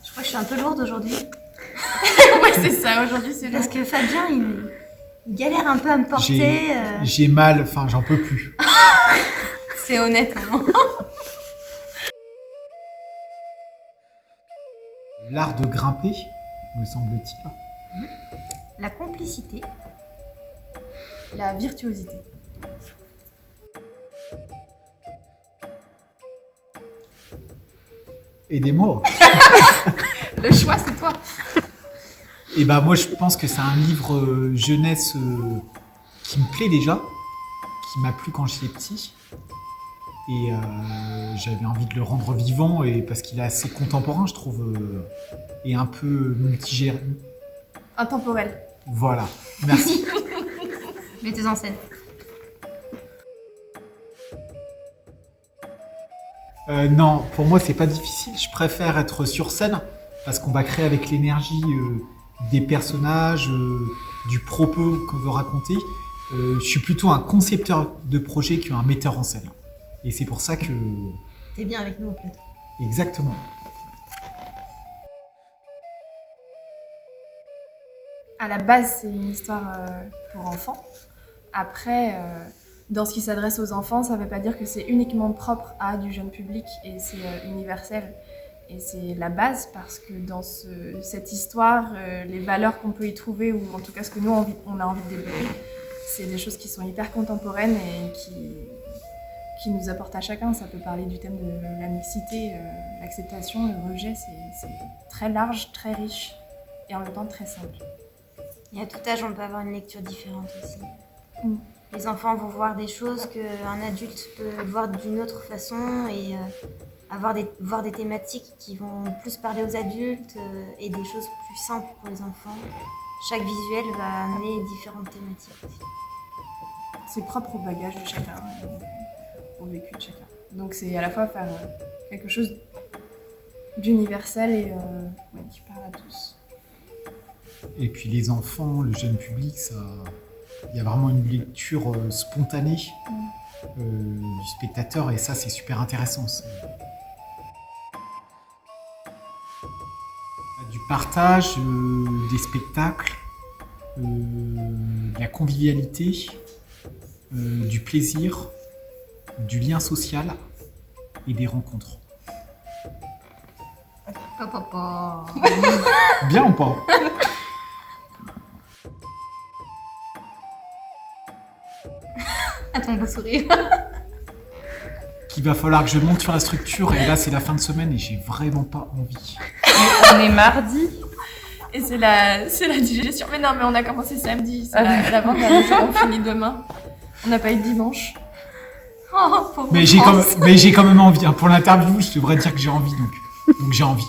Je crois que je suis un peu lourde aujourd'hui. Ouais, c'est ça, aujourd'hui c'est Parce que Fabien, il galère un peu à me porter. J'ai mal, enfin j'en peux plus. C'est honnête. Hein. L'art de grimper, me semble-t-il. La complicité. La virtuosité. Aidez-moi. Le choix, c'est toi. Et bah moi je pense que c'est un livre jeunesse qui me plaît déjà, qui m'a plu quand j'étais petit. Et j'avais envie de le rendre vivant et parce qu'il est assez contemporain, je trouve, et un peu multigénère. Intemporel. Voilà, merci. Mettez en scène. Non, pour moi c'est pas difficile. Je préfère être sur scène parce qu'on va créer avec l'énergie des personnages, du propos qu'on veut raconter. Je suis plutôt un concepteur de projet qu'un metteur en scène. Et c'est pour ça que... T'es bien avec nous au plateau. Exactement. À la base, c'est une histoire pour enfants. Après, dans ce qui s'adresse aux enfants, ça ne veut pas dire que c'est uniquement propre à du jeune public et c'est universel. Et c'est la base parce que dans cette histoire, les valeurs qu'on peut y trouver, ou en tout cas ce que nous on a envie de développer, c'est des choses qui sont hyper contemporaines et qui nous apportent à chacun. Ça peut parler du thème de la mixité, l'acceptation, le rejet, c'est très large, très riche et en même temps très simple. Et à tout âge, on peut avoir une lecture différente aussi. Mm. Les enfants vont voir des choses qu'un adulte peut voir d'une autre façon et voir des thématiques qui vont plus parler aux adultes et des choses plus simples pour les enfants. Chaque visuel va amener différentes thématiques aussi. C'est propre au bagage de chacun, au vécu de chacun. Donc c'est à la fois faire quelque chose d'universel et qui parle à tous. Et puis les enfants, le jeune public, il y a vraiment une lecture spontanée du spectateur et ça c'est super intéressant. Du partage, des spectacles, de la convivialité, du plaisir, du lien social et des rencontres. Papa. Bien ou pas? Attends, beau sourire. Qu'il va falloir que je monte sur la structure et là c'est la fin de semaine et j'ai vraiment pas envie. On est mardi et c'est la digestion. Mais non, mais on a commencé samedi, c'est la vente à jour, on finit demain. On n'a pas eu de dimanche. Oh, pauvre Mais j'ai quand même envie. Hein. Pour l'interview, je devrais dire que j'ai envie donc j'ai envie.